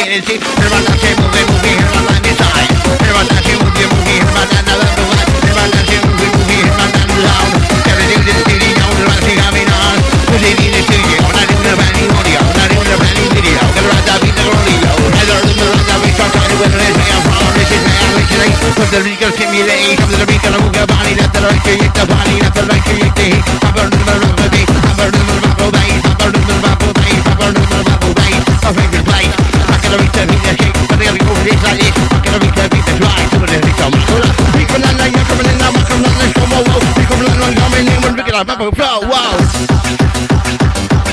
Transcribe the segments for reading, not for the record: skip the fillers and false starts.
energy. Everybody dancing, moving, everybody inside. Everybody dancing, moving, everybody another life. Everybody dancing, moving, everybody loud. Everything is city, now the right thing coming on. Who's in the studio? Not even a brand new audio, not even a brand new video. Gonna ride that beat, the rodeo. Heather in the ride that beat, try to win the race. I'm from this is my original. With the legal simulate, come to the beat, gonna move your body, let the right create the body, let the right create the heat. I'm burning the beat, I'm burning the bubble bass, I'm burning the bubble bass, I'm burning the bubble bass. My favorite place, I'm gonna reach the beat, the shake, but they're gonna go this like this. I'm gonna reach the beat, the drive, so the beat, I'm gonna pick on the you're coming in, I'm coming in, let's go, whoa, pick on the you're coming in, we're looking at bubble flow, wow.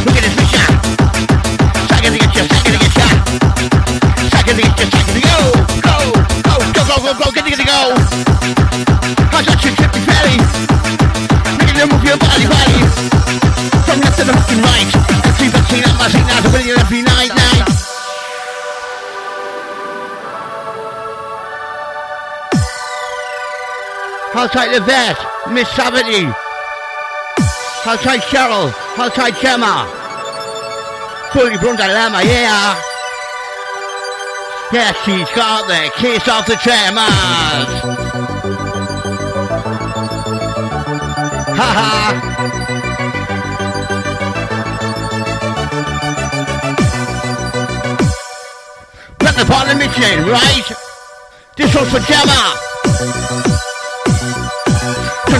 Look at this big shot. Second to get you, second to get shot. Second to get you, second to go, go, go, go, go, go, go, get to go. How's that shit, Chippy Fatty? Make it move your body, body. From left to the fucking right. And see the scene, I'm watching now, so winning it every night, night. Outside the vet, Miss Savity. Outside Cheryl, outside Gemma. Fully blown dilemma, yeah. Yes, she's got the kiss of the chairman. Ha Put the ball in the mission, right? This one's for Gemma.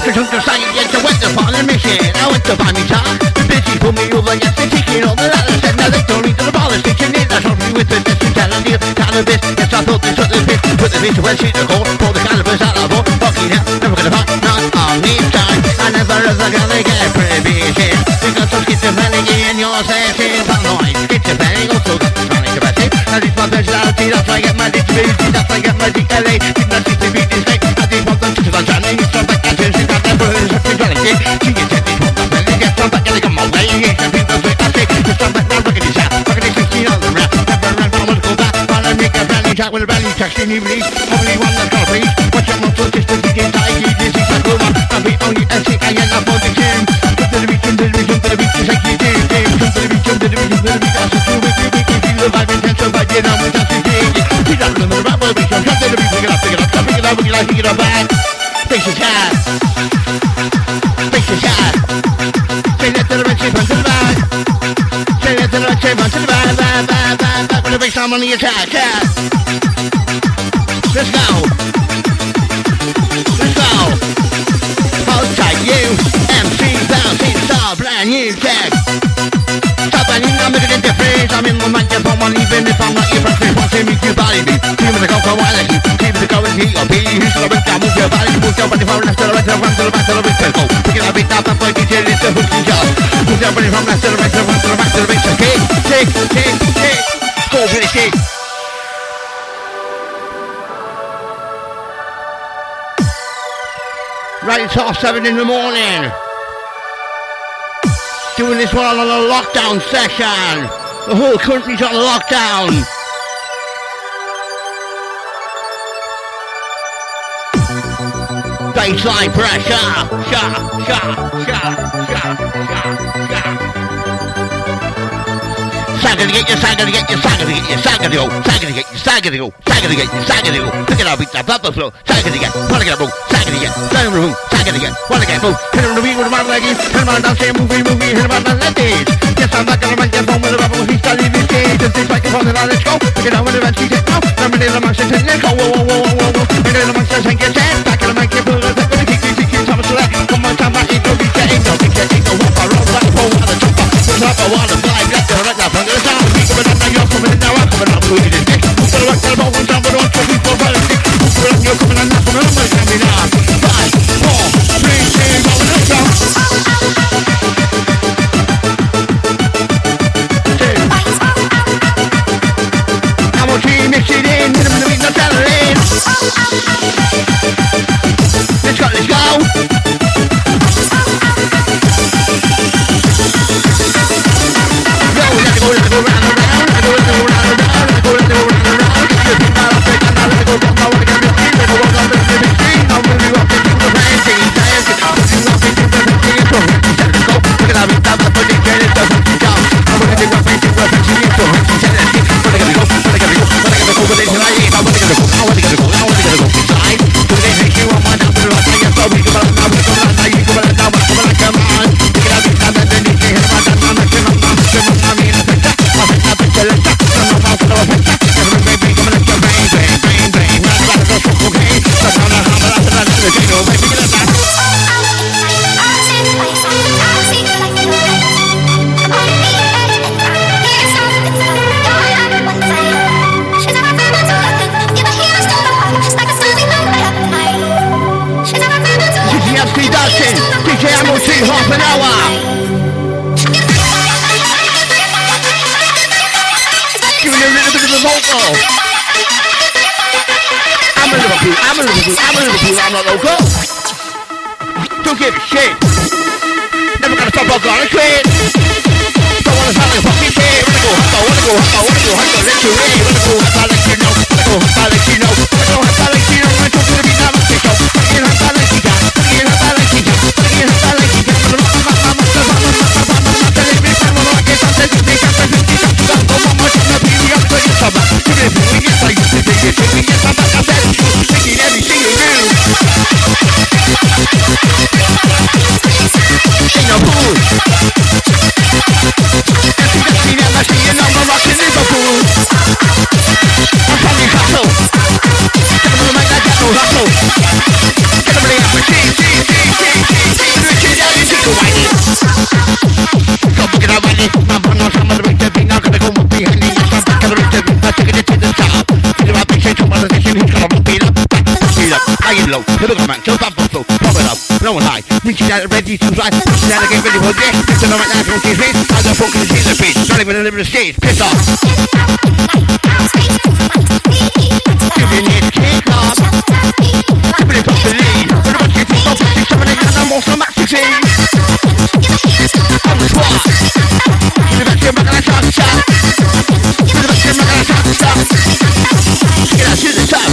Chunk of sign, yes, I went upon a mission. I went to buy me time. The bitches pulled me over, yes, they're kicking over. I said, now they don't need to the ball station. I told me with the best mentality of cannabis. Yes, I thought this was the bitch. Put the bitch where she's a goal. Pull the cannabis out of all. Fucking hell, never gonna fuck, not on this time. I never ever gonna get pretty bitches. Because I'm schizophrenic in your session. I'm noise, schizophrenic, also got the chronic capacity. I just my personality, that's why I get my disability. That's why I get my DLA. Did not see the beat this day. I just want them to the shining. It's not like I just see that. With a brand new taxi, new release. Only one that's gonna please. Watch your muscle system begin tight. You this is like woman. I'll be on you and sick. I end up on the gym. Jump to the beat, jump to the beat, jump to the beat. Just like you did. Jump to the beat, jump to the beat, jump to the beat. That's a true with you. We can feel the vibe intense. So I did, I'm with us. He's out in the rap, we'll be jump to the beat. Pick it up, pick it up, pick it up, pick it up, pick it up, back. Face your shot. Face your shot. Say that to the red shape, onto the back. Say that to the red shape, onto the back, back, back, back, back. With a big sound on the attack, yeah. Let's go. Let's go. Outside you, MC Bouncin, star, brand new tech. Stop and I'm making a difference. I'm in my microphone, even if I'm not your preference. Want to meet your body beat. Keep the go while I keep the going P.O.P. Who's gonna break down, move your body, move your body from left to the right, to the front, to the back, to the right, to the go. Pick it up, beat up, and detail it, the hooking job. Move your body from left to the right, to the front, to the back, to the right, to the kick, kick, kick. Go for the kick. Right, it's 7:30 in the morning. Doing this one on a lockdown session. The whole country's on lockdown. Baseline pressure. Sagger to get you, sagger to get you, sagger to get you, sagger to go, sagger to get you, sagger to go, sagger to get you, sagger to go. Pick it up, beat that bubble flow, sagger to get, wanna get a move, sagger to get, sagger to move, sagger to get, wanna get move. Hit him to beat with a man like this, hit him on down, say movie, hit him on down like this. Yes, I'm back on the microphone with a bubble, he's studying this game. Just this microphone and let's go. Pick it up with the rest, he's it now. Number in the monster, let's go, whoa. Pick it up amongst us and get set. Back in the microphone, let's go, kick, Thomas Select. Come on, time, ain't no beat, ain't no beat, ain't no walk, I roll like a pole, on the jump up. Up, I wanna fly, left to right now, from the sound. Coming up, now you're coming in, now I'm coming up, look at this dick. So the rock, elbow, one down, but on 2, 3, 4, 5, 6. You're coming on, now coming on, my coming on. 5, 4, 3, 2, 1, let's go. Now we'll mix it in, hit him in the beat, no salad in. Half an hour. Give me a little bit of a vocal. I'm a Liverpool, I'm not local. Don't give a shit. Never gonna stop, I'm gonna quit. Don't wanna sound like a fucking bitch. Wanna go, let you in. Wanna go, let you know. Wanna let you know. Wanna let you know. Wanna talk to the beat, I'm a fish out. Wanna let you down. Wanna let you down. Wanna let you down. No one high, reaching out ready to fly, reaching out again ready for this. It's no right now, don't kiss me. I don't focus in the pitch, not even a little stage, piss off. Giving it kick off. Giving it off the lead. When I'm getting off the six, I'm also maxi. On the spot. We're back here, back on the top. We're back here, back on the top. Get out to the top.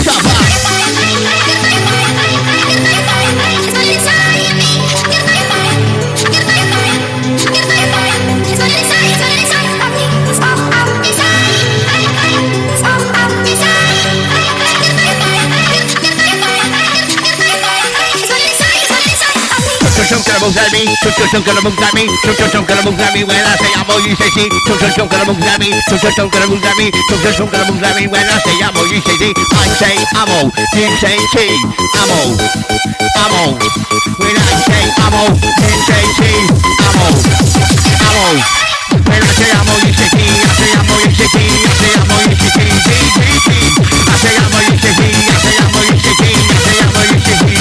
Gonna move at me, gonna move at me, gonna move at me when I say I'm all you say see. Gonna move at me, gonna move at me, gonna move at me when I say I'm all you say see. I say I'm all, you say see. I'm all. When I say I'm all, you say see. I'm all. When I say I'm all you say see, I say I'm all you say see. I say I'm all you say see. I say I'm all you say see. I say I'm all you say see. I say I'm all you say see.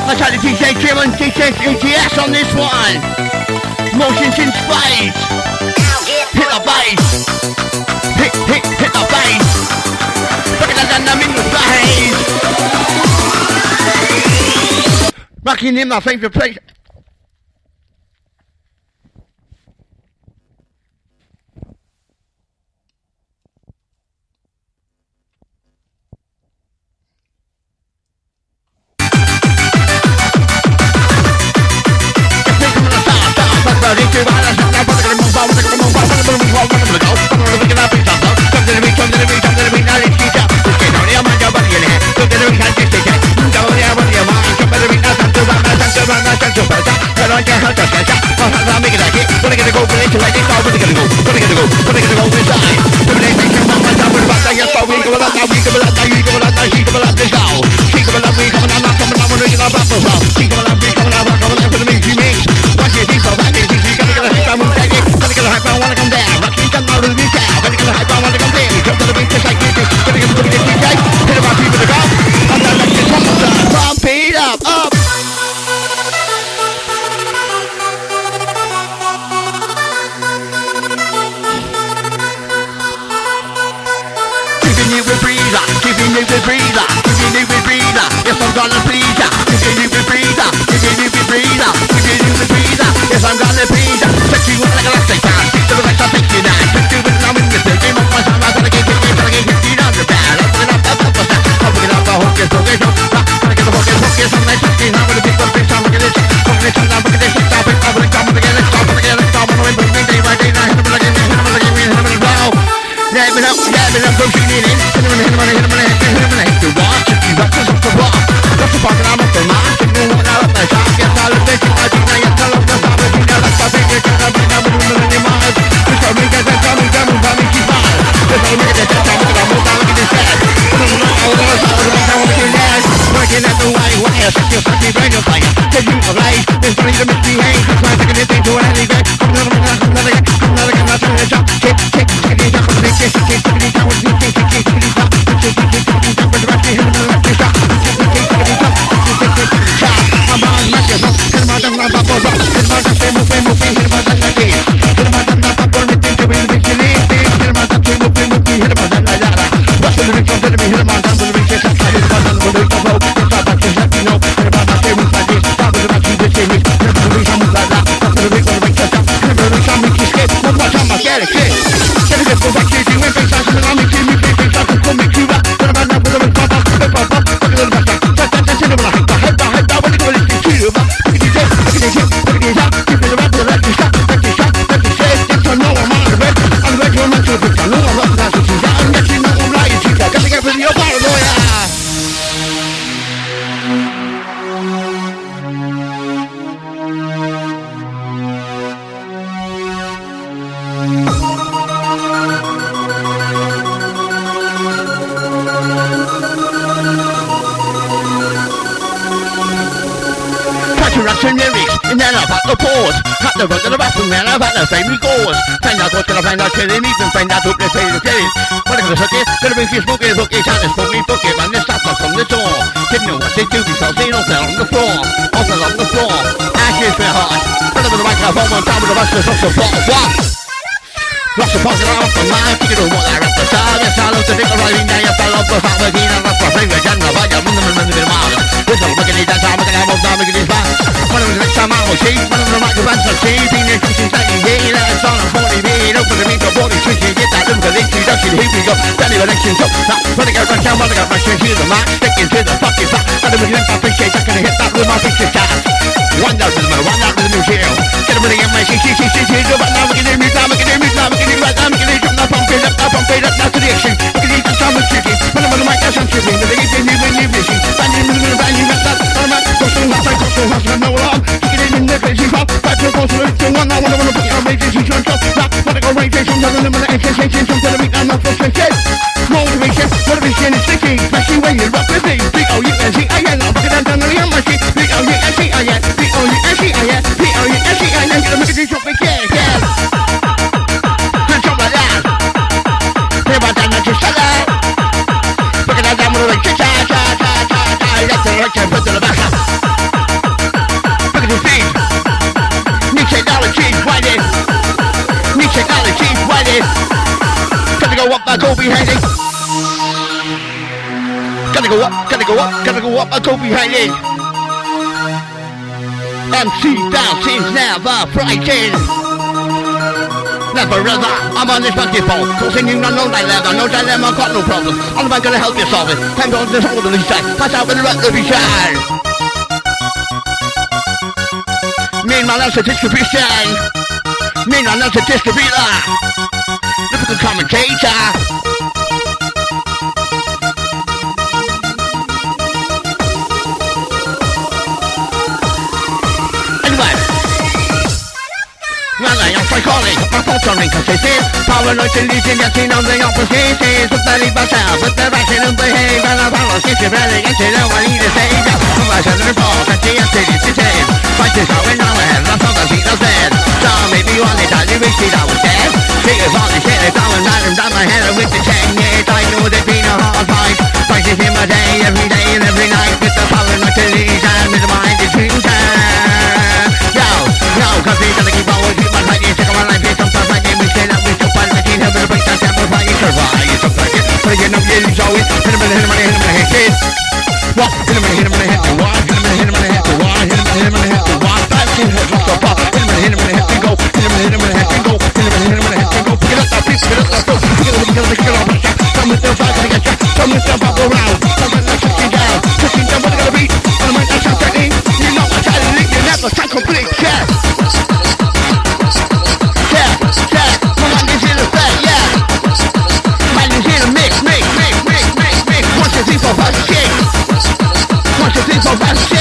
I tried to DJ Jim and DJ ETS on this one. Motions in space. Hit the bass. Hit the bass. Look at that, I'm in the bass. Rocking in my favourite place. to misbehave. I'm trying to get it into an alleyway. I'm not gonna turn it up. Kick, kick, kick it up. Kick, kick, kick it down. Kick, kick, kick it up. Kick, kick, kick it down. With the rest of him, the rest of shot. Kick, kick, kick it up. Kick, kick, kick it shot. I'm on my shit. Hit my damn rock, bubble rock. Hit my damn famous, famous thing. Hit my damn like this. Hit my damn rock, bubble rock. Hit my damn famous thing. Hit my damn famous thing. Hit my damn like that. What's the lyrics from the me? Hit my damn the lyrics. Hit my damn the lyrics. Hit my damn just let me know. Hit my damn famous like this. Stop with the rock, you just say me. Hit my damn lyrics, I'm like that. Stop with the lyrics, I'm like that. Hit my lyrics, I'm making skip. One more time, I get it, kid. Get it, go back to you. When face out, I'm making me play face out. Come make you up. Hit my damn lyrics, pop up, pop up, pop up. Look at the back. That's in the right. Head down, head down. When you go to the you, look at this, look at this, look at this out. Keep it around, let you shot, let you shot, let you say. It's a no, I'm on the red. I'm ready to run to the picture. No, I'm not going to see that. I'm getting no, I'm lying to you. Got to get rid of your paranoia. Russian lyrics, and then I've had the pause. Had the run to the bathroom, then I've had the family goals. Find out what's gonna find out, killing even find out who plays the killing. What I'm gonna suck it, gonna bring you smoking, hook it, and smoking, book it, and the stuff from the door. Didn't know what they do because they all fell on the floor. All fell on the floor. Ashes were hard. Put them in the microphone, one time with the rest of the support. What? Lots of pocket off the line, you know what they're up to start. Yes, I love to think of writing down your fellow for half a teen and that's my favorite genre. But you're running the mile. This is looking at that time, looking at how I'm looking at this back. One of them next time I will see, one of them might go back to see. Being there, she's like, yeah, that's on a 40 beat. Open the meat, the 40 switch, you get that look at the introduction. Here we go, belly election. So, now, when I got rush down, when I got rush to the mark, sticking to the fucking back. And then we can appreciate, I'm gonna hit that with my picture shot. One that rhythm is here. Get them running in my CC, but now we can hear me, now we can hear me, now we can hear me, now we can hear me. Now pump it up, now to the action. Look at these, I'm trying to trick it. When I'm on the mic, that's I'm tripping. The ladies in me when you're missing. Standing in the brand new mess up. I'm at Coastal House, I Coastal House, I know alarm. Kick it in the crazy pop. Back to the Coastal House, one now, I wanna put it on rage, she's trying to stop. Wanna go rage, I'm telling them an extension. I'm telling me I'm not frustrated. Motivation, is sticky. Especially when you rock with me. B-O-U-N-C-I-N, I'm fucking down the young machine. B-O-U-N-C-I-N, B-O-U-N-C-I-N, B-O-U-N-C-I-N. Get a make it jump again, yeah. Put to the back up. Look at the feet. New technology, right in. New technology, right in. Gotta go up, I go behind it. Gotta go up, I go behind it. MC BOUNCIN's never frightened. Never ever, I'm on this monkey phone. Causing you no dilemma, got no problem. I'm about gonna help you solve it. Time on this whole release time. Pass out with the rest of the shine. Meanwhile, that's a distribution. Meanwhile, that's a distributor. Lyrical commentator. Psychotic, my thoughts are inconsistent. Paranoid delusion, yes, you know the opposition. Put the lead myself, put the action and behave. And I'm on sketchy, really, and you know I need to say that. I'm a son of the ball, and the city to take. Fight is going on ahead, that's all the beat of dead. So maybe you want it, I wish that I was dead. Figures on the shit, it's all and down my head with the chain. Yeah, I know there's been a hard fight. Fighting in my day, every day and every night. With the paranoid delusion, with the mind diffusion. Yo, cause we gotta keep on with you. But again, I'm getting always hit him in the head, kid. What? Hit him in the head, to what? Hit him in the head, to what? Hit him in the head, to what? Back in the head, so pop. Hit him in the head, go. Hit him in the head, go. Hit him in the head, go. Pick it up, that piece, pick it up, that go. Pick it up, pick it up. Come with them, I'm gonna get you. Come with them, I'll go round. Come with them, shifting down. Shifting down, what I gotta be? On the mic, that's how technique. You know I try to leave you, never try complete, yeah. My mind is in effect, yeah. Mind is in a mix. 1, 2, 3, 4, 5, 6. 1, 2, 3, 4, 5, 6.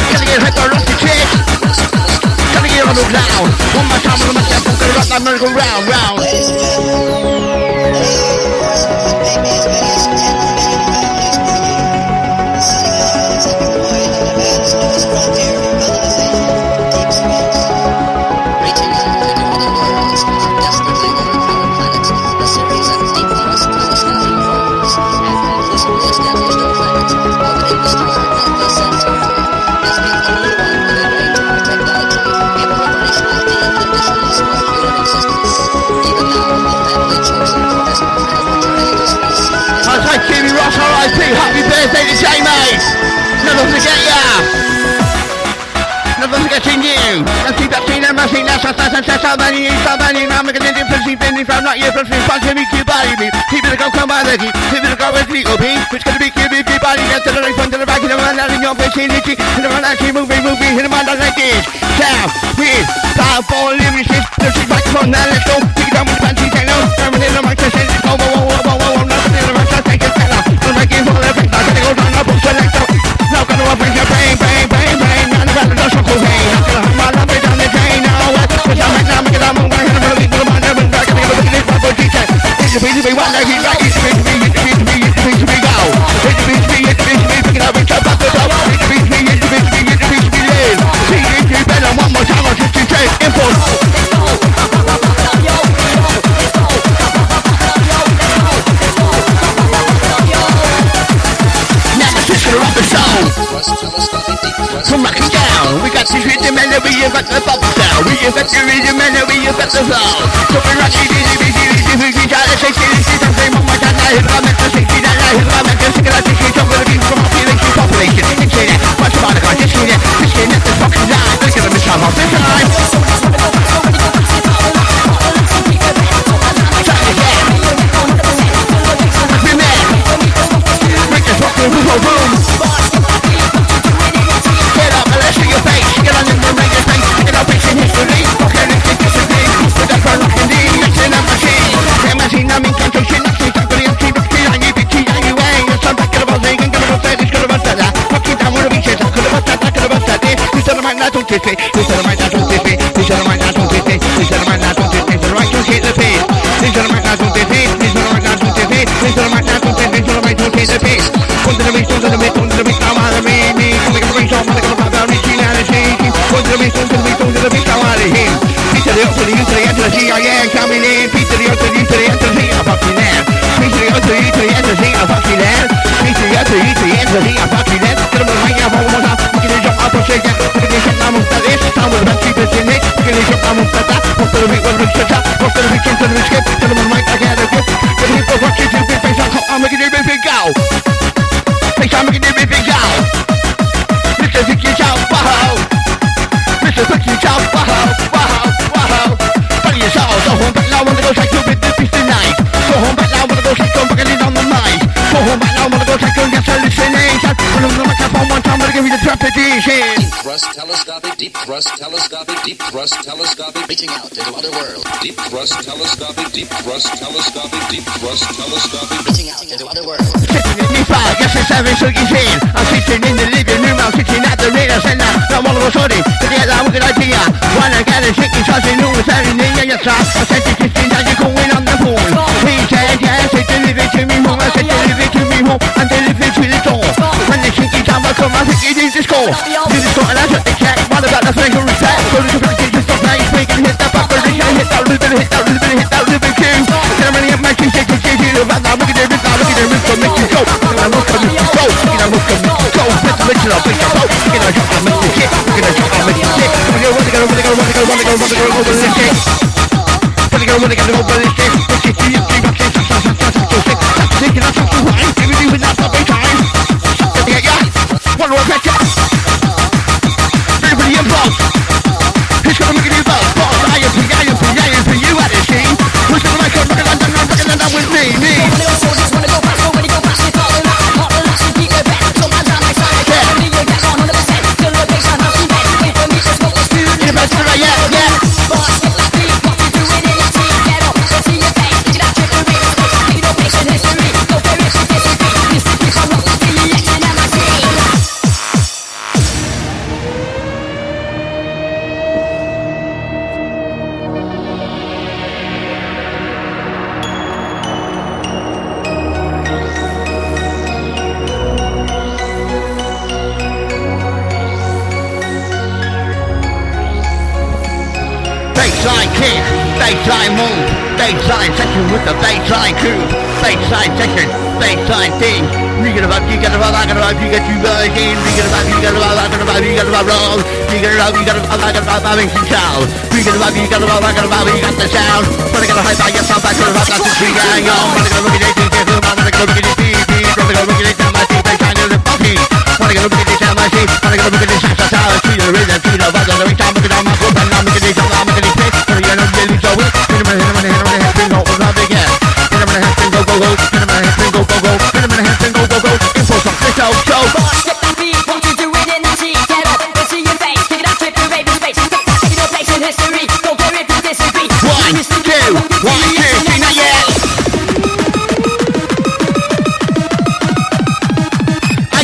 Gotta get hyper off the chick. Gotta get on the ground. One more time with myself, I'm gonna rock that merry-go-round, round. Baby, happy birthday to Jamie. Never forget ya. Never forgetting you. Let's keep that scene and messing. That's so many. I'm making a difference. Even if I'm not your friend, fun to meet you, baby. People that go come by the key. People that go with me, OP. Which gonna be cute if your body gets to the right front to the back. And the man out in your vicinity. And the man actually moving. Hit the man that like this. Down with powerful lyricist. Let's keep back on now. Let's go. Take it down with the fancy techno. I'm in the mic to say, oh, whoa. Nothing in the mic to take it down. I'm making full effect. I'm gonna go down. I'm going to select. Now gonna bring your bang. Now the battle does so hey, I'm gonna have my love down the drain now. Cause I'm right now, make it I'm gonna have a little bit of my never back. I'm gonna look at this bubble teacher. It's the beat to be one like he's right. It's the beat to be go. It's the beat to be picking up and jump up the top. It's the beat to be live. See if you better one more time. I'll just do straight info. Now the sister of the soul. Come back and down, we got the rhythm and we got the bubble sound. We got the rhythm and we got the sound. So we rock it, we got to shake it, something on my God, I hit my mental safety, that I hit my mental safety, I think it's over the beat from a feeling to population. It's say that, what's about it, just say that, this ain't nothing fucking down, look at the shot off this time. Try it again. Be mad. Make this fucking boom. Get up and let's see your face. Get on in the ring and face. Get up and history. Okay, let's get disagree. With that front rockin' D. Mixing up machine. Machine, I'm in concentration. I'm saying somebody else. I'm saying you bitchy. You ain't. You're some back of the ball. They ain't gonna say this. Gonna bust that. Fucking down with a beach. Could have bust that. Could have bust that. You said I might not don't take it. You said I might not don't take it. You said I might not don't take it. You said I might not don't take it. You said I might not take the pace. You said I might not don't take it. You said I might not don't take it. You said I might not don't take it. You said I might don't take the pace. Under the beat, under the beat, under the beat. I'm out of me. I'm gonna bring some. I'm gonna pop down. Reaching out and shaking. Under the beat, under the beat, under the beat. I'm out of here. Peter the upper, the U to the end to the C. I am coming in. Peter the upper, the U to the end to the C. I'm fucking there. Peter the upper, the U to the end to the C. I'm fucking there. Peter the upper, the U to the end to the C. I'm fucking there. Get him right now, one more time. We're gonna jump up and shake it. We're gonna jump down with this. Time with the best keepers in it. We're gonna jump down with that. Most of the week, we're gonna shut up. Most of the week, into the skip. Tell them on mic, I got a grip. Get him for watching two big face on top. I'm making it big go. Face, I'm making it big go. Mr. Vicky Chow, wow. Mr. Vicky Chow, wow. Funny as hell, so home back now, wanna go cycle with the beast tonight. So home back now, wanna go cycle, back in on the mic. So home back now, wanna go cycle, get hallucination. Put on the microphone one time, wanna give you the trepidation. Deep thrust telescopic, reaching out into other world. Deep thrust telescopic, reaching out into other world. Sitting in the fire, yes it's having sugar in. I'm sitting in the living room, I'm sitting at the radio center. Now all of a sudden, to get that wicked idea. Wanna get a shaking, charging new with everything in your trap. I said to Christine, now you're going on the phone. He said, yes, they deliver to me home. I said, deliver to me home, and deliver to the door. When the shaking time will come, I think it is the score. Do the score, and I shut the cat. What about the finger reset? Go to the practice, just stop now, you're making hit that back, hit that ribbon, cue. Ceremony of my king, shake it, about now, look at the wrist, now look at the wrist, so make you go. I'm looking at you go, I'm looking at you go. Let's make it up, make it go. You're gonna jump, I'll make it shit. You're gonna jump, I'll make it shit. Wanna go over this shit. Wanna go over this shit. Make it see you, keep up, shit, stop, taking up some wine. Give it even not stopping time. One more picture. Everybody involved. Who's gonna make it involved? Boss, I am for you at the scene. Who's gonna make it look at that with me? Soldiers wanna go past, when you go past, it's all in line. Hot and lashy, keep it back. So my time, I sign it. Only you get 100%. Still a base, I'm not too bad. Wait for me, just smoke the spoon. In the best for yeah. Boss, get like me. What you doing in your team? Get up, let's see your face. Get out, trip the ring. Need no patient history. No variation, disagree. This is the show, not the election, and my team. Baseline kick, baseline move, baseline section with the baseline crew, baseline section, baseline thing. We get about, you get about, I get about, you get you guys in. We get about, you get about, I get about, you get about roll. You get about, you get about, I get about, having some sound. We get about, you get about, I get about, you got the sound. Wanna get a high by yourself, I get about, that's the tree going on. Wanna get a look at it, wanna get a look at it, wanna get a look at it,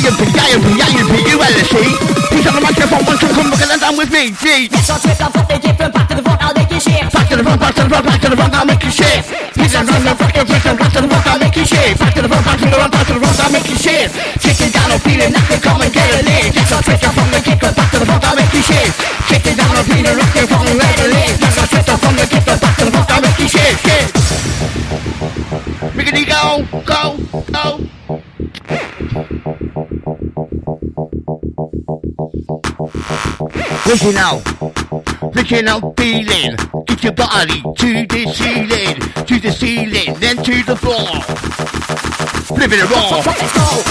I-M-P-I-M-P-I-M-P-U-L-S-E. He's on the microphone, once you come back and done with me, G. Yes, I'll take off what they give them. Back to the front, I'll make you shake. Back to the front, back to the front, back to the front, I'll make you shake. He's on the front, back to the front, back to the front, I'll make you shake. Back to the front, back to the front, back to the front, I'll make you shake. Kick it down, I'm feeling like they come and get a lick. Yes, I'll take off from the kicker, back to the front, I'll make you shake. Kick it down, I'm feeling like they come and get a lick. Yes, I'll take off from the kicker, back to the front, I'll make you shake, shake. Rickety, go, go, go. Original feeling, get your body to the ceiling, then to the floor. Flip it raw.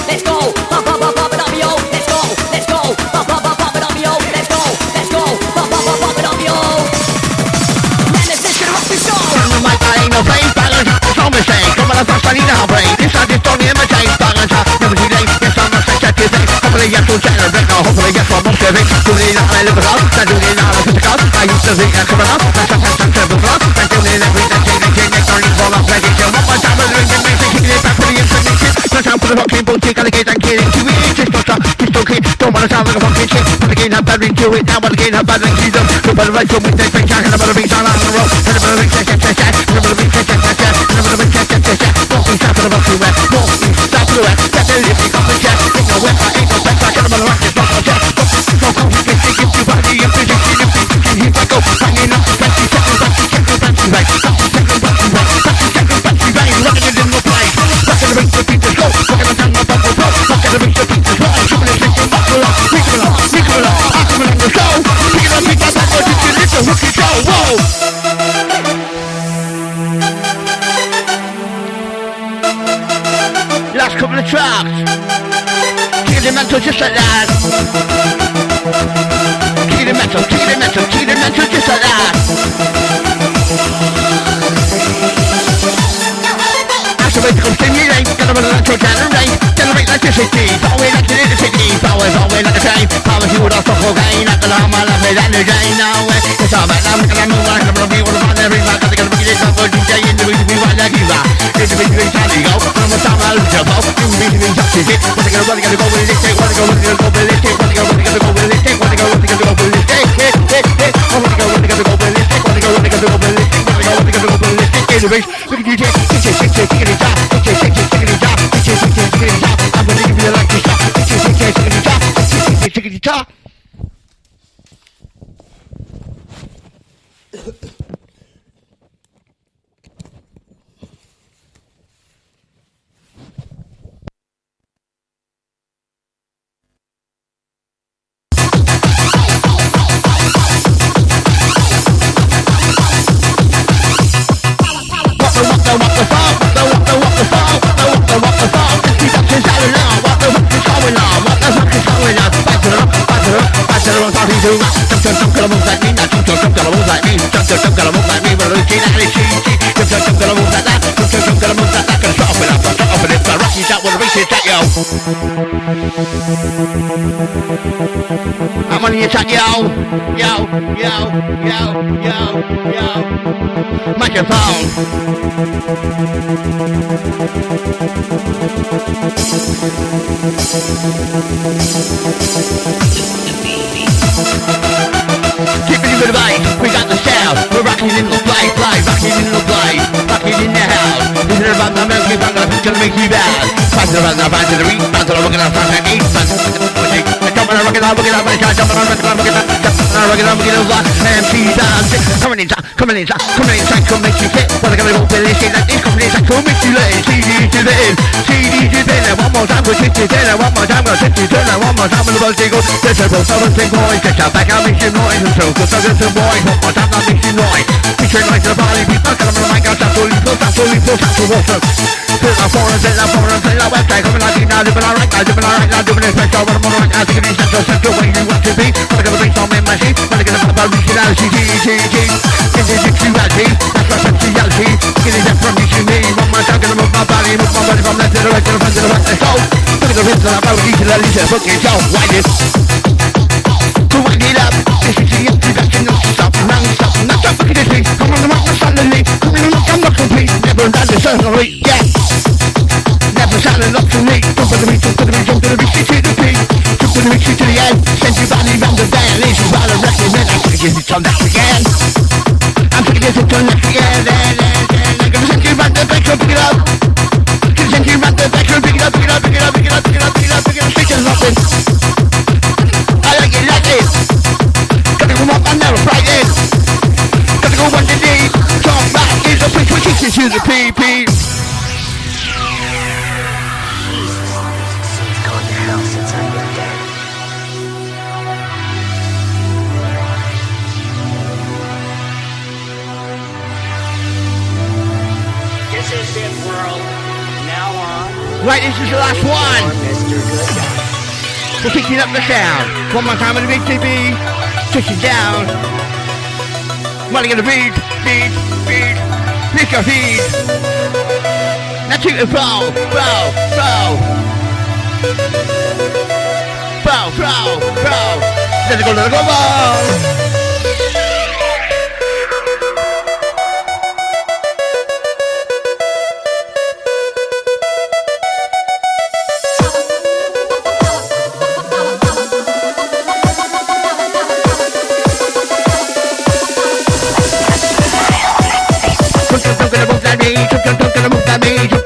Let's go, pop it up, yo. Let's go, pop it up, yo. Let's go, pop it up, yo. Man, this is gonna rock the show. On the mic, I ain't no face, balance, it's on mistake. Come on, I need a brain. This I just don't imitate, balance, never too late. Yes, I'm not such a thing. Hopefully, yes, we'll generate now. Hopefully, yes, I'm not serving. Do they not live it up? Do they not live it up? I used to think I could run up. That's a terrible club. That's the only every day. Turning for us, like it's your mama. Time to ring the music, kicking it back for the information. No time for the fucking boutique, alligator, and get into it. Just don't stop, just okay. Don't wanna sound like a fucking shit. But again, have bad ring to it. Now, but again, have bad ring to them. No better right to with that big jack, and a better ring down on the road. And a better ring, check, and a better ring, check, and a better ring, check. Don't be stopping about you, man. Don't be stopping about you. That's a living off the jet. Ain't no weapon, ain't no back, I'm gonna rock this off the jet. Don't come, you can take it, you body, and physics, here I go. Banging up, battery, second, right. Looking it in the play. Back in the ring, the beat is low. Back in the tongue, my bubble blow. Back in the ring, the beat is low. Shooting it, shaking, buckle up. Pick it up, pick it up. I'm coming in the show. Pick it up, pick that bubble. Just get it, the rookie show. Whoa. Last couple of tracks. Keep the mental just like that. Keep the mental just like that. Activate the stimulate, get them on the electro generate, generate electricity, power electricity, power's always like a train, power fueled off the cocaine, like the alarm, I love it, energy, no way, it's all about now, we're gonna move on, I'm gonna be one of my every man, cause they're gonna be this up for DJ in the week, we want like you are, in the week, we try to go, one more time, I'll jump up, in the week, we touch it, what they gonna go with it, take, what they gonna go with it, take, what they gonna go with it, take, what they gonna go with it, take, what they gonna go with it, take, what they gonna go with it, take, what they gonna go with it, take, what they gonna go with it, take, in the week, look at DJ, take it, I'm gonna give you like this top. Some gotta move like me, now some gotta move like me, some gotta move like me, but it's some gotta move like that, some gotta move like that, gonna start off with it, but rock you out with a race attack, yo. I'm on the attack, yo. Microphone. Keeping it with the vibe, we got the sound. We're rocking in the fly, rocking in the fly, rocking in the house. This is about the milky bang, it's gonna make you bad. Bouncing around the band to the beat, bouncing around the front and eat, bouncing around the music. Jumping around, rocking out, my God, jumping around, rocking out, MC BOUNCIN. Coming inside, come make you fit. What I gotta go with this shit like this, coming inside, come make you let it. CD to the end, one more time, we'll take it in, one more time, we'll take it in, one more time, we'll go. There's a boat, someone sing boys, get your back, I'll make you noise, and so, cause there's some boys, one more time, I'll make you noise. Featuring like the body, we fuck on the mic, I'll stop fully, stop to water. Fill our forums, fill our website, coming out here now, doing alright, now doing it special, what I'm on right now, thinking it's central, where you want to be. What I gotta bring some in my seat, what I gotta put about originality, individuality, that's my sexuality, getting that from you to me, one more time, gonna move my body from left to the right, to the front to the right, let's go. Putting the rhythm about originality, fucking yo, wind it. To wind it up, this is the introduction, no stop, non-stop, not stop, look at this beat, come on the mic, suddenly, come on the mic, I'm not complete, never done this suddenly, yeah. Never sounded up to me, jump to the beat, jump to the beat, come back again. I'm taking this into next again. I'm gonna send you round the back, pick it up. Gonna send you round the back, pick it up, pick it up, pick it up, pick it up, pick it up, pick it up, pick it up, pick it up, nothing. I like it. Gotta go up and never fright it. Gotta go underneath. Come back is the pitch which teaches you the PP. Right, this is the last one. We're picking up the sound. One more time with the big TV. Touching down. Wanna get a beat. Pick your feet. Now take the flow. Let it go. Gonna move that me.